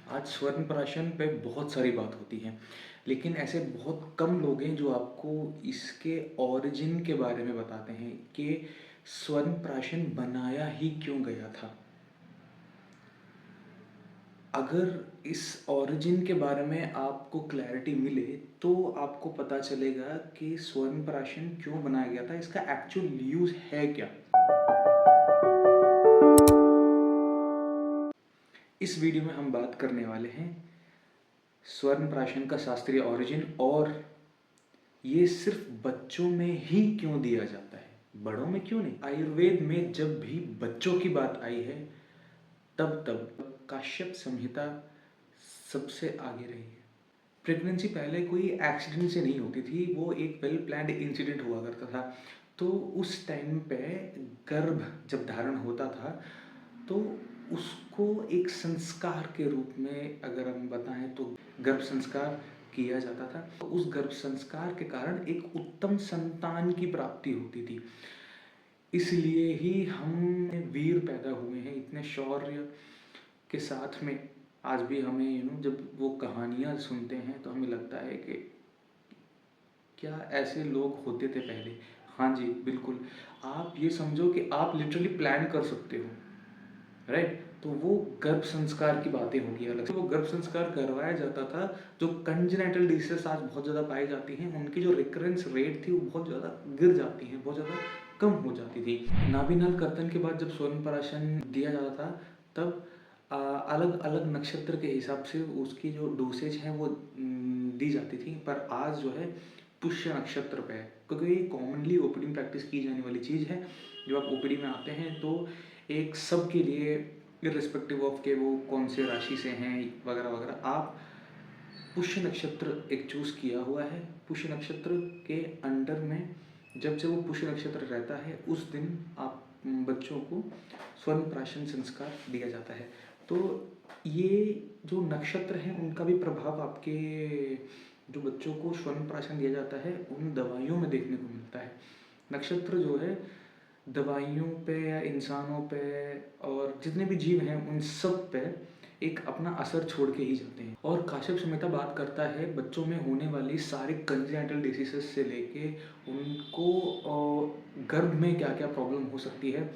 आज स्वर्ण प्राशन पे बहुत सारी बात होती है, लेकिन ऐसे बहुत कम लोग हैं जो आपको इसके ओरिजिन के बारे में बताते हैं कि स्वर्ण प्राशन बनाया ही क्यों गया था। अगर इस ओरिजिन के बारे में आपको क्लैरिटी मिले तो आपको पता चलेगा कि स्वर्ण प्राशन क्यों बनाया गया था, इसका एक्चुअल यूज़ है क्या। इस वीडियो में हम बात करने वाले हैं स्वर्ण प्राशन का शास्त्रीय ओरिजिन और ये सिर्फ बच्चों में ही क्यों दिया जाता है, बड़ों में क्यों नहीं। आयुर्वेद में जब भी बच्चों की बात आई है तब तब काश्यप संहिता सबसे आगे रही है। प्रेगनेंसी पहले कोई एक्सीडेंट से नहीं होती थी, वो एक वेल प्लान्ड इंसिडेंट हुआ करता था। तो उस टाइम पे गर्भ जब धारण होता था तो उसको एक संस्कार के रूप में अगर हम बताएं तो गर्भ संस्कार किया जाता था। तो उस गर्भ संस्कार के कारण एक उत्तम संतान की प्राप्ति होती थी। इसलिए ही हम वीर पैदा हुए हैं इतने शौर्य के साथ में। आज भी हमें जब वो कहानियाँ सुनते हैं तो हमें लगता है कि क्या ऐसे लोग होते थे पहले। हाँ जी, बिल्कुल। आप ये समझो कि आप लिटरली प्लान कर सकते हो, राइट। तो वो गर्भ संस्कार की बातें होगी अलग से। वो गर्भ संस्कार करवाया जाता था। जो कंजेनिटल डिसीजेस आज बहुत ज़्यादा पाई जाती हैं उनकी जो रिकरेंस रेट थी वो बहुत ज़्यादा गिर जाती है, बहुत ज़्यादा कम हो जाती थी। नाभिनाल कर्तन के बाद जब स्वर्ण प्राशन दिया जाता था तब अलग अलग नक्षत्र के हिसाब से उसकी जो डोसेज है वो दी जाती थी। पर आज जो है पुष्य नक्षत्र पे है, क्योंकि ये कॉमनली ओपीडी में प्रैक्टिस की जाने वाली चीज़ है। जब आप ओपीडी में आते हैं तो एक सब के लिए इर्रिस्पेक्टिव ऑफ के वो कौन से राशि से हैं वगैरह वगैरह, आप पुष्य नक्षत्र एक चूज़ किया हुआ है। पुष्य नक्षत्र के अंडर में जब से वो पुष्य नक्षत्र रहता है उस दिन आप बच्चों को स्वर्ण प्राशन संस्कार दिया जाता है। तो ये जो नक्षत्र हैं उनका भी प्रभाव आपके जो बच्चों को स्वर्ण प्राशन दिया जाता है उन दवाइयों में देखने को मिलता है। नक्षत्र जो है दवाइयों पे या इंसानों पे और जितने भी जीव हैं उन सब पे एक अपना असर छोड़ के ही जाते हैं। और काश्यप संहिता बात करता है बच्चों में होने वाली सारी कंजेनिटल डिसीजेस से लेके उनको गर्भ में क्या क्या प्रॉब्लम हो सकती है।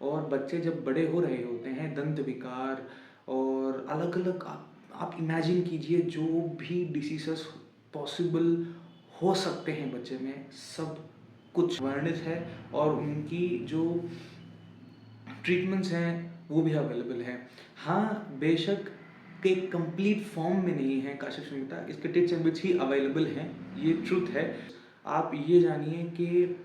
और बच्चे जब बड़े हो रहे होते हैं दंत विकार और अलग अलग आप इमेजिन कीजिए जो भी डिसीजेस पॉसिबल हो सकते हैं बच्चे में, सब कुछ वर्णित है। और उनकी जो ट्रीटमेंट्स हैं वो भी अवेलेबल हैं। हाँ, बेशक के कंप्लीट फॉर्म में नहीं है काश्यप संहिता, इसके tips and bits he available हैं, ये ट्रुथ है। आप ये जानिए कि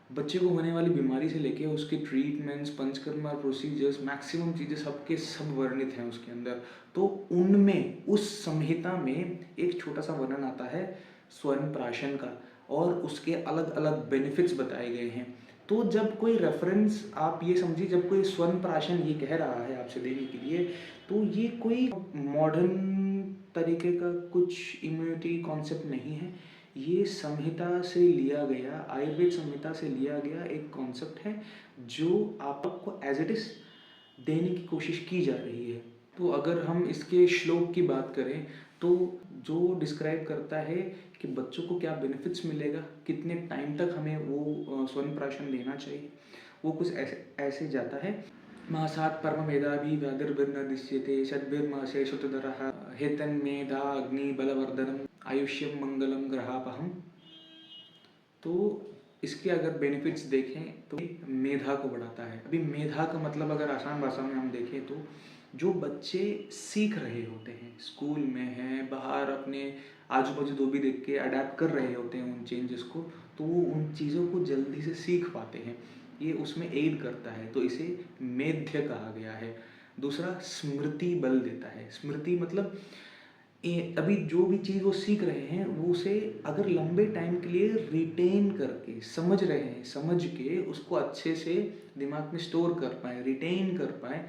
बच्चे को होने वाली बीमारी से लेके उसके ट्रीटमेंट्स, पंचकर्मा प्रोसीजर्स, मैक्सिमम चीज़ें सबके सब वर्णित हैं उसके अंदर। तो उनमें उस संहिता में एक छोटा सा वर्णन आता है स्वर्ण प्राशन का और उसके अलग अलग बेनिफिट्स बताए गए हैं। तो जब कोई रेफरेंस आप ये समझिए, जब कोई स्वर्ण प्राशन ये कह रहा है आपसे देने के लिए तो ये कोई मॉडर्न तरीके का कुछ इम्यूनिटी कॉन्सेप्ट नहीं है। ये संहिता से लिया गया, आयुर्वेद संहिता से लिया गया एक कॉन्सेप्ट है जो आपको एज इट इज देने की कोशिश की जा रही है। तो अगर हम इसके श्लोक की बात करें तो जो डिस्क्राइब करता है कि बच्चों को क्या बेनिफिट्स मिलेगा, कितने टाइम तक हमें वो स्वर्ण प्राशन देना चाहिए, वो कुछ ऐसे ऐसे जाता है। मासात् परममेधावी व्याधिर्भिर्नदिश्यते षड्भिर्मासे श्रुतधरः हेतन्मेधा अग्नि बलवर्धनम आयुष्यम मंगलम ग्रहापहम। तो इसके अगर बेनिफिट्स देखें तो मेधा को बढ़ाता है। अभी मेधा का मतलब अगर आसान भाषा में हम देखें तो जो बच्चे सीख रहे होते हैं, स्कूल में हैं, बाहर अपने आजू बाजू जो भी देख के अडेप्ट कर रहे होते हैं उन चेंजेस को, तो वो उन चीज़ों को जल्दी से सीख पाते हैं, ये उसमें एड करता है। तो इसे मेध्य कहा गया है। दूसरा स्मृति बल देता है। स्मृति मतलब अभी जो भी चीज़ वो सीख रहे हैं वो उसे अगर लंबे टाइम के लिए रिटेन करके समझ रहे हैं, समझ के उसको अच्छे से दिमाग में स्टोर कर पाए, रिटेन कर पाए,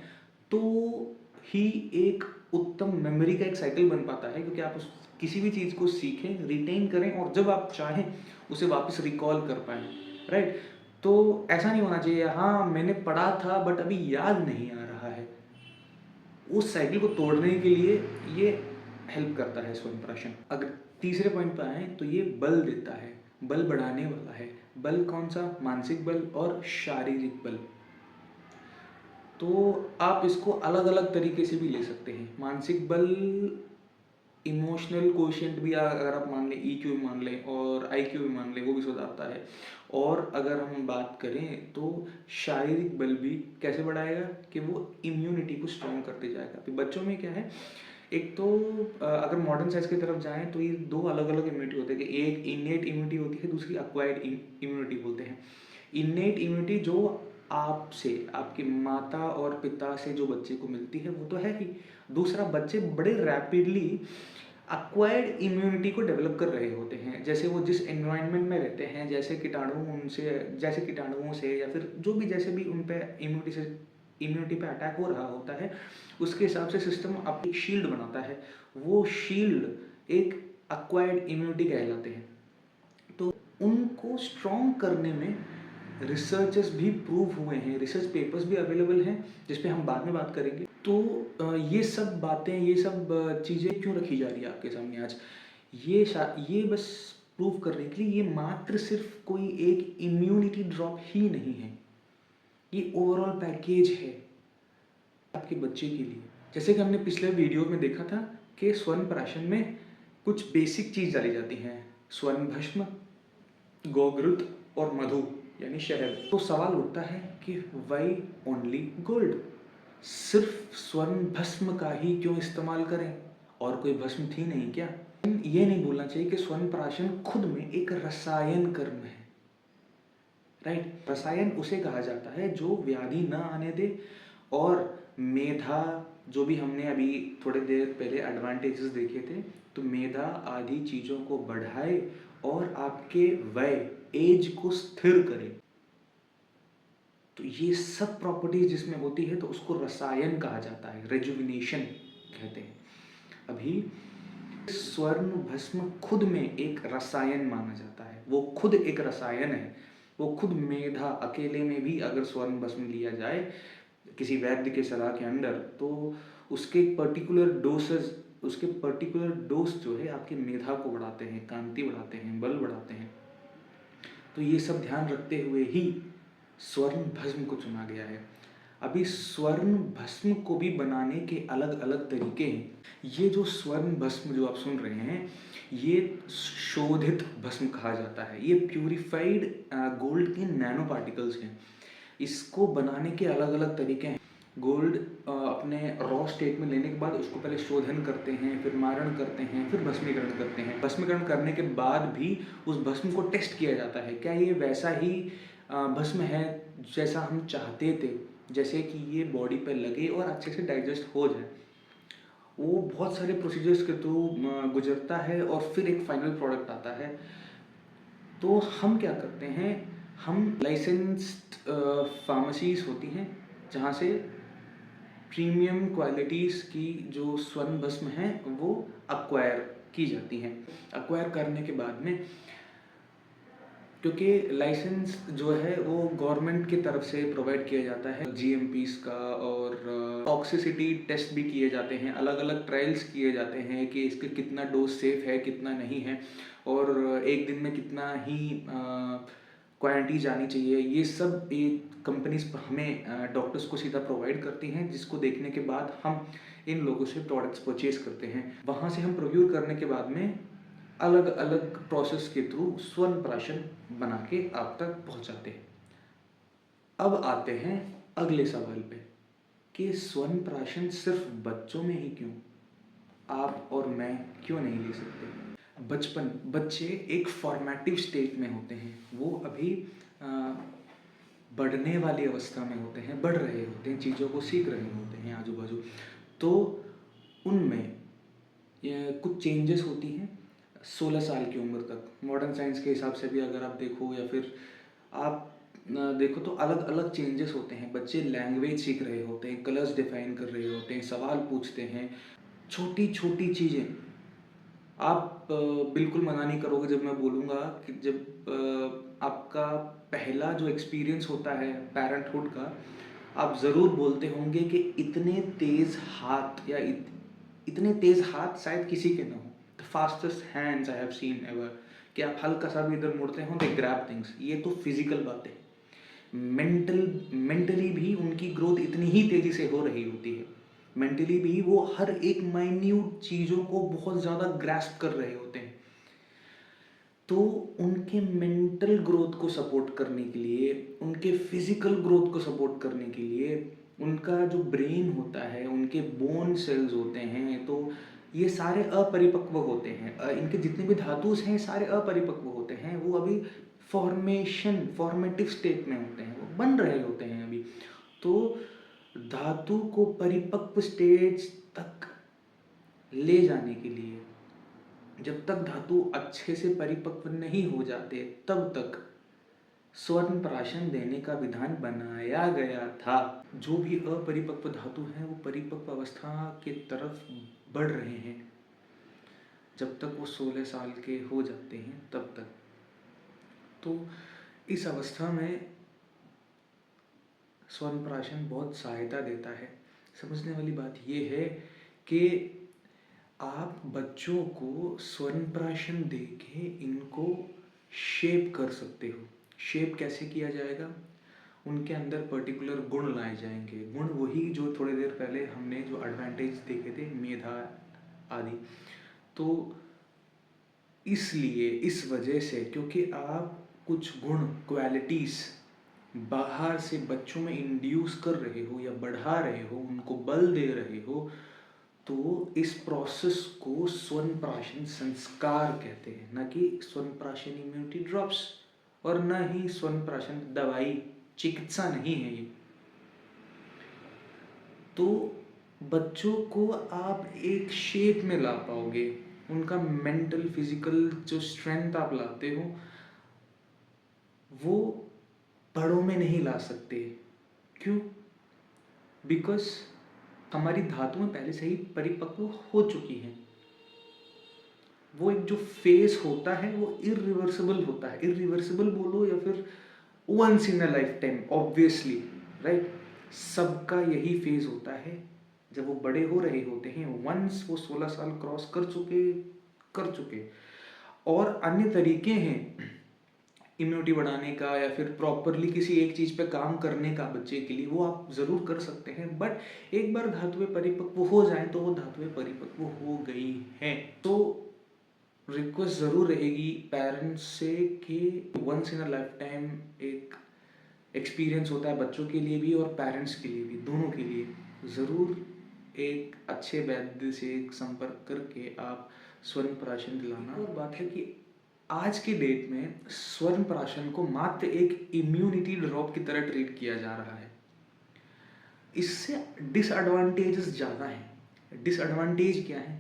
तो ही एक उत्तम मेमोरी का एक साइकिल बन पाता है। क्योंकि आप उस किसी भी चीज़ को सीखें, रिटेन करें और जब आप चाहें उसे वापस रिकॉल कर पाएँ, राइट। तो ऐसा नहीं होना चाहिए हाँ मैंने पढ़ा था बट अभी याद नहीं आ रहा है, उस साइकिल को तोड़ने के लिए ये हेल्प करता है स्वयंप्राशन। अगर तीसरे पॉइंट पर आए तो ये बल देता है, बल बढ़ाने वाला है। बल कौन सा? मानसिक बल और शारीरिक बल। तो आप इसको अलग अलग तरीके से भी ले सकते हैं। मानसिक बल इमोशनल कोशेंट भी अगर आप मान लें, EQ भी मान लें और IQ भी मान लें, वो भी सुधारता है। और अगर हम बात करें तो शारीरिक बल भी कैसे बढ़ाएगा कि वो इम्यूनिटी को स्ट्रॉन्ग करते जाएगा। तो बच्चों में क्या है, एक तो अगर मॉडर्न साइंस की तरफ जाएं तो ये दो अलग अलग इम्यूनिटी होते हैं कि एक इनेट इम्यूनिटी होती है, दूसरी अक्वायर्ड इम्यूनिटी बोलते हैं। इनेट इम्यूनिटी जो आपसे, आपके माता और पिता से जो बच्चे को मिलती है वो तो है ही। दूसरा, बच्चे बड़े रैपिडली अक्वायर्ड इम्यूनिटी को डेवलप कर रहे होते हैं। जैसे वो जिस एनवायरनमेंट में रहते हैं, जैसे कीटाणुओं से या फिर जो भी जैसे भी उन पे इम्यूनिटी पे अटैक हो रहा होता है, उसके हिसाब से सिस्टम अपनी शील्ड बनाता है। वो शील्ड एक अक्वायर्ड इम्यूनिटी कहलाते हैं। तो उनको स्ट्रॉन्ग करने में रिसर्चेस भी प्रूव हुए हैं, रिसर्च पेपर्स भी अवेलेबल हैं, जिस पे हम बाद में बात करेंगे। तो ये सब बातें, ये सब चीज़ें क्यों रखी जा रही है आपके सामने आज? ये बस प्रूव करने के लिए ये मात्र सिर्फ कोई एक इम्यूनिटी ड्रॉप ही नहीं है, ये ओवरऑल पैकेज है आपके बच्चे के लिए। जैसे कि हमने पिछले वीडियो में देखा था कि स्वर्ण प्राशन में कुछ बेसिक चीज़ डाली जाती हैं, स्वर्ण भस्म, गोघृत और मधु यानी शहद। तो सवाल उठता है कि वाई ओनली गोल्ड? सिर्फ स्वर्ण भस्म का ही क्यों इस्तेमाल करें? और कोई भस्म थी नहीं क्या? ये नहीं भूलना चाहिए कि स्वर्ण प्राशन खुद में एक रसायन कर्म है, राइट? रसायन उसे कहा जाता है जो व्याधि न आने दे और मेधा, जो भी हमने अभी थोड़ी देर पहले एडवांटेजेस देखे थे, तो मेधा आदि चीज़ों को बढ़ाए और आपके वय, एज को स्थिर करे। तो ये सब प्रॉपर्टीज जिसमें होती है तो उसको रसायन कहा जाता है, रेजुविनेशन कहते हैं। अभी स्वर्ण भस्म खुद में एक रसायन माना जाता है, वो खुद एक रसायन है। वो खुद मेधा अकेले में भी अगर स्वर्ण भस्म लिया जाए किसी वैद्य के सलाह के अंडर, तो उसके पर्टिकुलर डोज जो है आपके मेधा को बढ़ाते हैं, कांति बढ़ाते हैं, बल बढ़ाते हैं। तो ये सब ध्यान रखते हुए ही स्वर्ण भस्म को चुना गया है। अभी स्वर्ण भस्म को भी बनाने के अलग अलग तरीके हैं। ये जो स्वर्ण भस्म जो आप सुन रहे हैं, ये शोधित भस्म कहा जाता है। ये प्यूरिफाइड गोल्ड के नैनो पार्टिकल्स हैं। इसको बनाने के अलग अलग तरीके हैं। गोल्ड अपने रॉ स्टेट में लेने के बाद उसको पहले शोधन करते हैं, फिर मारण करते हैं, फिर भस्मीकरण करते हैं। भस्मीकरण करने के बाद भी उस भस्म को टेस्ट किया जाता है, क्या ये वैसा ही भस्म है जैसा हम चाहते थे, जैसे कि ये बॉडी पे लगे और अच्छे से डाइजेस्ट हो जाए। वो बहुत सारे प्रोसीजर्स के थ्रू गुजरता है और फिर एक फाइनल प्रोडक्ट आता है। तो हम क्या करते हैं, हम लाइसेंस्ड फार्मेसीज होती हैं जहाँ से प्रीमियम क्वालिटीज़ की जो स्वर्ण भस्म हैं वो अक्वायर की जाती हैं। अक्वायर करने के बाद में, क्योंकि लाइसेंस जो है वो गवर्नमेंट की तरफ से प्रोवाइड किया जाता है, GMPs का, और टॉक्सिसिटी टेस्ट भी किए जाते हैं, अलग अलग ट्रायल्स किए जाते हैं कि इसके कितना डोज सेफ है, कितना नहीं है, और एक दिन में कितना ही क्वांटिटी जानी चाहिए। ये सब एक कंपनीज हमें डॉक्टर्स को सीधा प्रोवाइड करती हैं, जिसको देखने के बाद हम इन लोगों से प्रोडक्ट्स परचेज करते हैं। वहाँ से हम प्रोक्यूर करने के बाद में अलग अलग प्रोसेस के थ्रू स्वर्ण प्राशन बना के आप तक पहुँचाते हैं। अब आते हैं अगले सवाल पे कि स्वर्ण प्राशन सिर्फ बच्चों में ही क्यों? आप और मैं क्यों नहीं ले सकते? बच्चे एक फॉर्मेटिव स्टेट में होते हैं, वो अभी बढ़ने वाली अवस्था में होते हैं, बढ़ रहे होते हैं, चीज़ों को सीख रहे होते हैं आजू बाजू। तो उनमें कुछ चेंजेस होती हैं 16 साल की उम्र तक। मॉडर्न साइंस के हिसाब से भी अगर आप देखो या फिर आप देखो तो अलग अलग चेंजेस होते हैं। बच्चे लैंग्वेज सीख रहे होते हैं, कलर्स डिफाइन कर रहे होते हैं, सवाल पूछते हैं, छोटी छोटी चीज़ें। आप बिल्कुल मना नहीं करोगे जब मैं बोलूँगा कि जब आपका पहला जो एक्सपीरियंस होता है पेरेंटहुड का, आप ज़रूर बोलते होंगे कि इतने तेज़ हाथ या इतने तेज़ हाथ शायद किसी के ना हो। The fastest hands I have seen ever, कि आप हल्का सा भी इधर मुड़ते हो दे ग्रैब थिंग्स। ये तो फिजिकल बात है। मेंटली भी उनकी ग्रोथ इतनी ही तेज़ी से हो रही होती है। मेंटली भी वो हर एक माइन्यूट चीज़ों को बहुत ज़्यादा ग्रैस्प कर रहे होते हैं। तो उनके मेंटल ग्रोथ को सपोर्ट करने के लिए, उनके फिजिकल ग्रोथ को सपोर्ट करने के लिए, उनका जो ब्रेन होता है, उनके बोन सेल्स होते हैं, तो ये सारे अपरिपक्व होते हैं। इनके जितने भी धातुस हैं सारे अपरिपक्व होते हैं। वो अभी फॉर्मेटिव स्टेट में होते हैं, वो बन रहे होते हैं अभी। तो धातु को परिपक्व स्टेज तक ले जाने के लिए, जब तक धातु अच्छे से परिपक्व नहीं हो जाते तब तक स्वर्ण प्राशन देने का विधान बनाया गया था। जो भी अपरिपक्व धातु हैं वो परिपक्व अवस्था के तरफ बढ़ रहे हैं, जब तक वो 16 साल के हो जाते हैं तब तक। तो इस अवस्था में स्वर्ण प्राशन बहुत सहायता देता है। समझने वाली बात ये है कि आप बच्चों को स्वर्ण प्राशन दे के इनको शेप कर सकते हो। शेप कैसे किया जाएगा? उनके अंदर पर्टिकुलर गुण लाए जाएंगे। गुण वही जो थोड़ी देर पहले हमने जो एडवांटेज देखे थे, मेधा आदि। तो इसलिए इस वजह से, क्योंकि आप कुछ गुण क्वालिटीज़ बाहर से बच्चों में इंड्यूस कर रहे हो या बढ़ा रहे हो, उनको बल दे रहे हो, तो इस प्रोसेस को स्वर्ण प्राशन संस्कार कहते हैं, न कि स्वर्ण प्राशन इम्यूनिटी ड्रॉप्स, और न ही स्वर्ण प्राशन दवाई, चिकित्सा नहीं है ये। तो बच्चों को आप एक शेप में ला पाओगे। उनका मेंटल फिजिकल जो स्ट्रेंथ आप लाते हो वो बड़ों में नहीं ला सकते। क्यों? बिकॉज हमारी धातुएं पहले से ही परिपक्व हो चुकी हैं। वो एक जो फेस होता है वो इरिवर्सिबल होता है। इरिवर्सिबल बोलो या फिर once in a lifetime, obviously, right. सबका यही फेज होता है जब वो बड़े हो रहे होते हैं। वंस वो 16 साल क्रॉस कर चुके और अन्य तरीके हैं इम्यूनिटी बढ़ाने का या फिर प्रॉपरली किसी एक चीज़ पे काम करने का बच्चे के लिए, वो आप ज़रूर कर सकते हैं। बट एक बार धातुएं परिपक्व हो जाएं तो वो धातुएं परिपक्व हो गई हैं। तो रिक्वेस्ट ज़रूर रहेगी पेरेंट्स से कि once in a lifetime एक एक्सपीरियंस होता है बच्चों के लिए भी और पेरेंट्स के लिए भी, दोनों के लिए। ज़रूर एक अच्छे वैद्य से संपर्क करके आप स्वर्ण प्राशन दिलाना। और बात है कि आज के डेट में स्वर्ण प्राशन को मात्र एक इम्यूनिटी ड्रॉप की तरह ट्रीट किया जा रहा है। इससे डिसएडवांटेजेस ज़्यादा हैं। डिसएडवांटेज क्या है?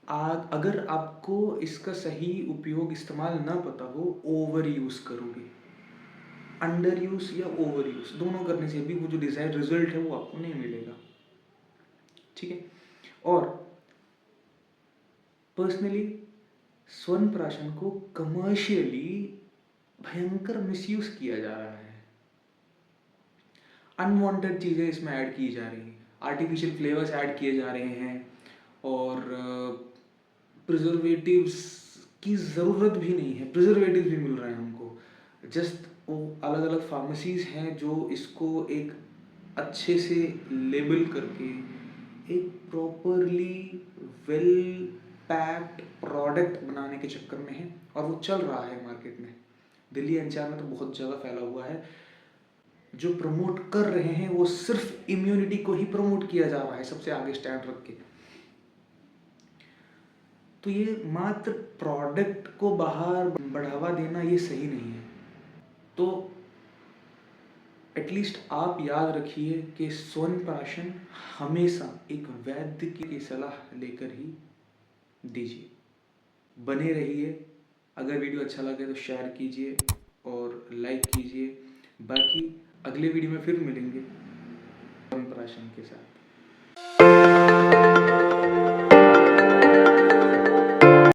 अगर आपको इसका सही उपयोग इस्तेमाल ना पता हो, ओवर यूज़ करोगे। अंडर यूज़ या ओवर यूज़ दोनों करने से भी वो जो डिजायर्ड रिजल्ट है वो आपको नहीं मिलेगा। ठीक है। और पर्सनली स्वर्ण प्राशन को कमर्शियली भयंकर मिसयूज किया जा रहा है। अनवांटेड चीज़ें इसमें ऐड की जा रही हैं, आर्टिफिशियल फ्लेवर्स ऐड किए जा रहे हैं और प्रिजर्वेटिव्स की ज़रूरत भी नहीं है। प्रिजर्वेटिव्स भी मिल रहे हैं हमको। जस्ट वो अलग अलग फार्मेसीज हैं जो इसको एक अच्छे से लेबल करके एक प्रॉपरली वेल पैक्ड प्रोडक्ट बनाने के चक्कर में है, और वो चल रहा है मार्केट में। दिल्ली एनसीआर में तो बहुत ज़्यादा फैला हुआ है। जो प्रमोट कर रहे हैं वो सिर्फ इम्यूनिटी को ही प्रमोट किया जा रहा है सबसे आगे स्टैंड रख के। तो ये मात्र प्रोडक्ट को बाहर बढ़ावा देना ये सही नहीं है। तो एटलीस्ट आप याद रखिए कि स्वर्ण प्राशन हमेशा एक वैद्य की सलाह लेकर ही दीजिए। बने रहिए। अगर वीडियो अच्छा लगे तो शेयर कीजिए और लाइक कीजिए। बाकी अगले वीडियो में फिर मिलेंगे स्वर्ण प्राशन के साथ।